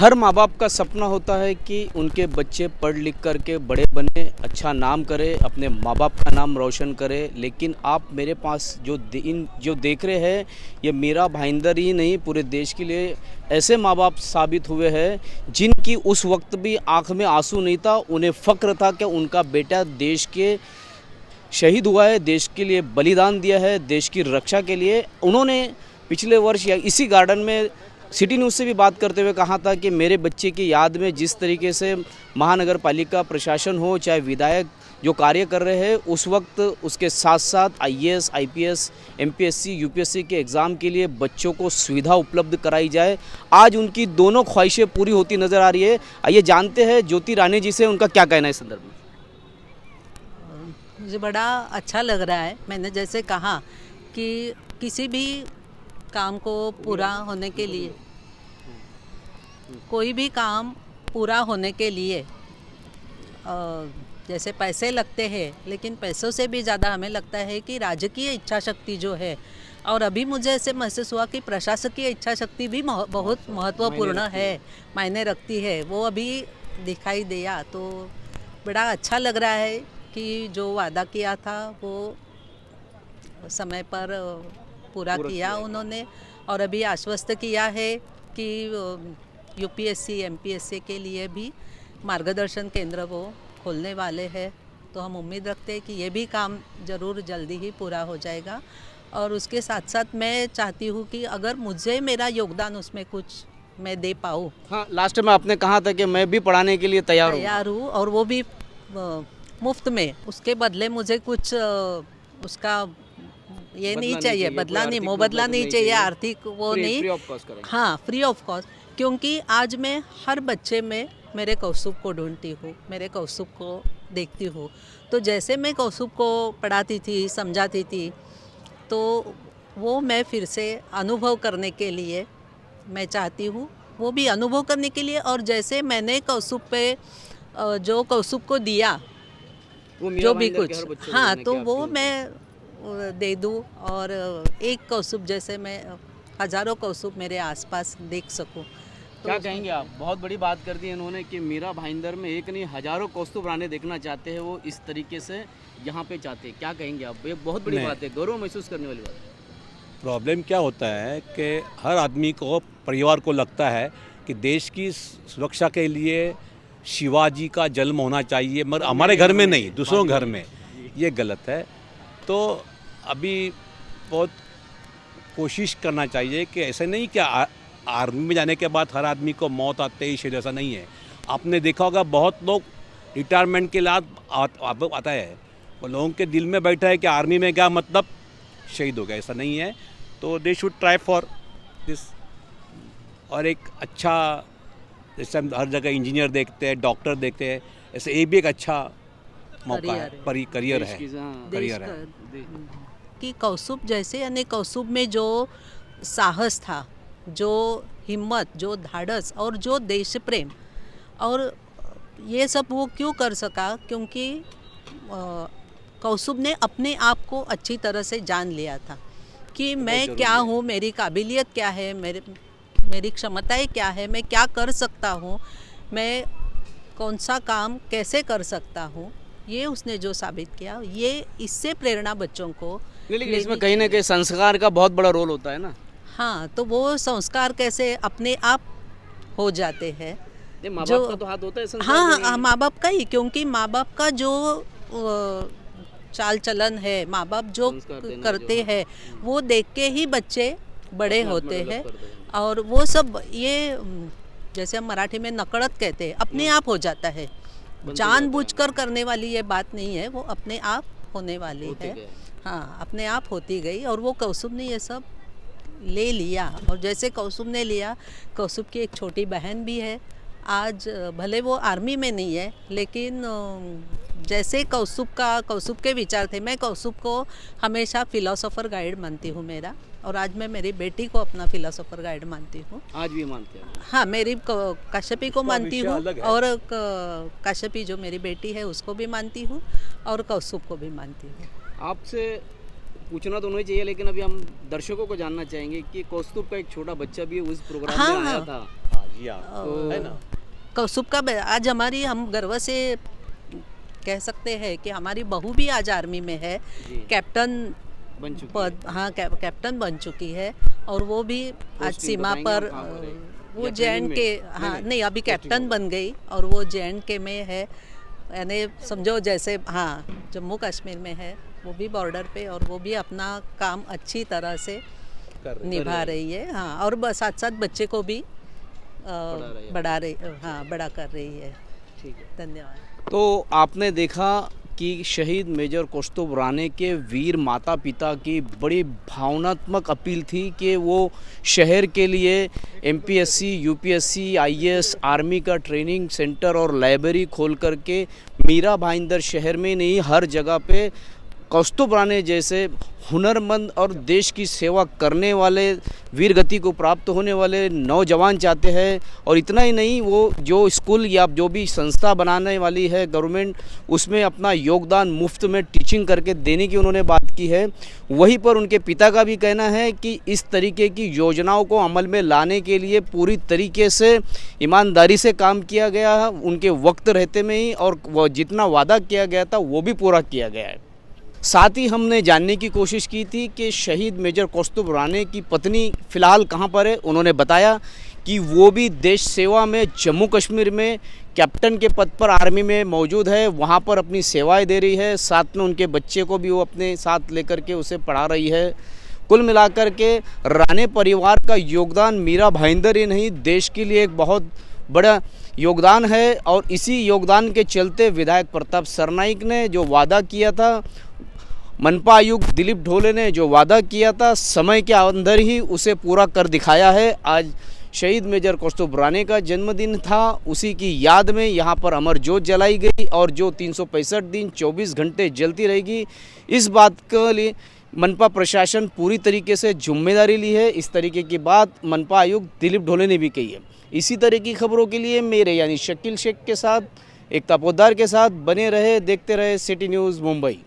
हर माँ बाप का सपना होता है कि उनके बच्चे पढ़ लिख कर के बड़े बने, अच्छा नाम करे, अपने माँ बाप का नाम रोशन करे। लेकिन आप मेरे पास जो देख रहे हैं, ये मेरा भाईंदर ही नहीं, पूरे देश के लिए ऐसे माँ बाप साबित हुए हैं जिनकी उस वक्त भी आंख में आंसू नहीं था। उन्हें फ़ख्र था कि उनका बेटा देश के शहीद हुआ है, देश के लिए बलिदान दिया है, देश की रक्षा के लिए। उन्होंने पिछले वर्ष या इसी गार्डन में सिटी न्यूज़ से भी बात करते हुए कहा था कि मेरे बच्चे की याद में जिस तरीके से महानगर पालिका प्रशासन हो, चाहे विधायक जो कार्य कर रहे हैं, उस वक्त उसके साथ साथ आईएएस, आईपीएस, एमपीएससी, यूपीएससी के एग्ज़ाम के लिए बच्चों को सुविधा उपलब्ध कराई जाए। आज उनकी दोनों ख्वाहिशें पूरी होती नज़र आ रही है। आइए जानते हैं ज्योति रानी जी से उनका क्या कहना है इस संदर्भ में। मुझे बड़ा अच्छा लग रहा है। मैंने जैसे कहा कि किसी भी काम को पूरा होने के लिए, कोई भी काम पूरा होने के लिए जैसे पैसे लगते हैं, लेकिन पैसों से भी ज़्यादा हमें लगता है कि राजकीय इच्छा शक्ति जो है, और अभी मुझे ऐसे महसूस हुआ कि प्रशासकीय इच्छा शक्ति भी बहुत महत्वपूर्ण है, मायने रखती है। वो अभी दिखाई दिया तो बड़ा अच्छा लग रहा है कि जो वादा किया था वो समय पर पूरा किया उन्होंने। और अभी आश्वस्त किया है कि यूपीएससी, एमपीएससी के लिए भी मार्गदर्शन केंद्र वो खोलने वाले हैं। तो हम उम्मीद रखते हैं कि ये भी काम ज़रूर जल्दी ही पूरा हो जाएगा। और उसके साथ साथ मैं चाहती हूँ कि अगर मुझे मेरा योगदान उसमें कुछ मैं दे पाऊँ। हाँ, लास्ट में आपने कहा था कि मैं भी पढ़ाने के लिए तैयार हूँ, और वो भी मुफ्त में। उसके बदले मुझे कुछ उसका ये नहीं चाहिए, बदला नहीं चाहिए, आर्थिक वो नहीं, फ्री ऑफ कॉस्ट करेंगे। हाँ, फ्री ऑफ कॉस्ट। क्योंकि आज मैं हर बच्चे में मेरे कौसुब को ढूंढती हूँ, मेरे कौसुब को देखती हूँ। तो जैसे मैं कौसुब को पढ़ाती थी, समझाती थी, तो वो मैं फिर से अनुभव करने के लिए मैं चाहती हूँ, वो भी अनुभव करने के लिए। और जैसे मैंने कौसुब पे जो कौसुब को दिया, जो भी कुछ, हाँ, तो वो मैं दे दूँ। और एक कौसुब जैसे मैं हज़ारों कौसुब मेरे आसपास देख सकूँ। तो क्या कहेंगे आप? बहुत बड़ी बात कर दी इन्होंने कि मेरा भाईंदर में एक नहीं हजारों कौस्तुभ रानी देखना चाहते हैं, वो इस तरीके से यहाँ पे चाहते हैं। क्या कहेंगे आप? ये बहुत बड़ी बात है, गौरव महसूस करने वाली बात है। प्रॉब्लम क्या होता है कि हर आदमी को, परिवार को लगता है कि देश की सुरक्षा के लिए शिवाजी का जन्म होना चाहिए, मगर हमारे घर में नहीं, दूसरों घर में। ये गलत है। तो अभी बहुत कोशिश करना चाहिए कि ऐसे नहीं कि आर्मी में जाने के बाद हर आदमी को मौत आते ही शहीद, ऐसा नहीं है। आपने देखा होगा बहुत लोग रिटायरमेंट के बाद आता है, वो लोगों के दिल में बैठा है कि आर्मी में क्या मतलब, शहीद हो गया। ऐसा नहीं है। तो they should try for this. और एक अच्छा, जैसे हम हर जगह इंजीनियर देखते हैं, डॉक्टर देखते हैं, ऐसे ये भी एक अच्छा मौका है, करियर है कि कौसुब जैसे, यानी कौसुब में जो साहस था, जो हिम्मत, जो धाड़स और जो देश प्रेम, और ये सब वो क्यों कर सका? क्योंकि कौसुब ने अपने आप को अच्छी तरह से जान लिया था कि मैं क्या हूँ, मेरी काबिलियत क्या है, मेरी क्षमताएं क्या है, मैं क्या कर सकता हूँ, मैं कौन सा काम कैसे कर सकता हूँ। ये उसने जो साबित किया, ये इससे प्रेरणा बच्चों को। लेकिन इसमें कहीं ना कहीं संस्कार का बहुत बड़ा रोल होता है ना। हाँ, तो वो संस्कार कैसे अपने आप हो जाते हैं, माँ बाप का तो हाथ होता है संस्कार। हाँ, माँ बाप का ही, क्योंकि माँ बाप का जो चाल चलन है, माँ बाप जो करते हैं, वो देख के ही बच्चे बड़े होते हैं। और वो सब, ये जैसे हम मराठी में नकड़त कहते हैं, अपने आप हो जाता है। जानबूझकर करने वाली ये बात नहीं है, वो अपने आप होने वाली है। हाँ, अपने आप होती गई। और वो कौसुब ने ये सब ले लिया। और जैसे कौसुब ने लिया, कौसुब की एक छोटी बहन भी है। आज भले वो आर्मी में नहीं है, लेकिन जैसे कौसुब के विचार थे, मैं कौसुब को हमेशा फिलोसोफर गाइड मानती हूँ मेरा। और आज मैं मेरी बेटी को अपना फिलोसोफर गाइड मानती हूँ। आज भी मानते हैं? हाँ, मेरी काश्यपी को मानती हूँ, और काश्यपी जो मेरी बेटी है उसको भी मानती हूँ, और कौसुब को भी मानती हूँ। आपसे पूछना तो नहीं चाहिए, लेकिन अभी हम दर्शकों को जानना चाहेंगे कि कौस्तुभ का एक छोटा बच्चा भी उस प्रोग्राम में आया था आज। है ना। कौसुब का आज हमारी हम गर्व से कह सकते हैं कि हमारी बहू भी आज आर्मी में है, कैप्टन बन चुकी पद, हाँ कैप्टन बन चुकी है। और वो भी आज पोस्टिंग सीमा बताएंगे पर आप कहाँ पर है? वो या जैन ट्रेनिंग के, में? हाँ नहीं, नहीं अभी पोस्टिंग कैप्टन हो बन गई और वो जैन के में है, यानी समझो जैसे हाँ जम्मू कश्मीर में है, वो भी बॉर्डर पे, और वो भी अपना काम अच्छी तरह से निभा रही है। हाँ और साथ साथ बच्चे को भी बड़ा कर रही है। ठीक है। धन्यवाद। तो आपने देखा कि शहीद मेजर कौस्तुभ राणे के वीर माता पिता की बड़ी भावनात्मक अपील थी कि वो शहर के लिए एमपीएससी, यूपीएससी, आईएएस, आर्मी का ट्रेनिंग सेंटर और लाइब्रेरी खोल करके मीरा भाईंदर शहर में नहीं हर जगह पे कौस्तुभ राणे जैसे हुनरमंद और देश की सेवा करने वाले वीर गति को प्राप्त होने वाले नौजवान चाहते हैं। और इतना ही नहीं, वो जो स्कूल या जो भी संस्था बनाने वाली है गवर्नमेंट, उसमें अपना योगदान मुफ्त में टीचिंग करके देने की उन्होंने बात की है। वहीं पर उनके पिता का भी कहना है कि इस तरीके की योजनाओं को अमल में लाने के लिए पूरी तरीके से ईमानदारी से काम किया गया है, उनके वक्त रहते में ही, और वो जितना वादा किया गया था वो भी पूरा किया गया है। साथ ही हमने जानने की कोशिश की थी कि शहीद मेजर कौस्तुभ राणे की पत्नी फ़िलहाल कहाँ पर है। उन्होंने बताया कि वो भी देश सेवा में जम्मू कश्मीर में कैप्टन के पद पर आर्मी में मौजूद है, वहाँ पर अपनी सेवाएं दे रही है। साथ में उनके बच्चे को भी वो अपने साथ लेकर के उसे पढ़ा रही है। कुल मिलाकर के राणे परिवार का योगदान मीरा भाईंदर ही नहीं, देश के लिए एक बहुत बड़ा योगदान है। और इसी योगदान के चलते विधायक प्रताप सरनाइक ने जो वादा किया था, मनपा आयुक्त दिलीप ढोले ने जो वादा किया था, समय के अंदर ही उसे पूरा कर दिखाया है। आज शहीद मेजर कौस्तुभ राणे का जन्मदिन था, उसी की याद में यहाँ पर अमर ज्योत जलाई गई और जो 365 दिन 24 घंटे जलती रहेगी। इस बात के लिए मनपा प्रशासन पूरी तरीके से जिम्मेदारी ली है। इस तरीके की बात मनपा आयुक्त दिलीप ढोले ने भी कही है। इसी तरह की खबरों के लिए मेरे यानी शकील शेख के साथ, एकता पोद्दार के साथ बने रहे, देखते रहे सिटी न्यूज़ मुंबई।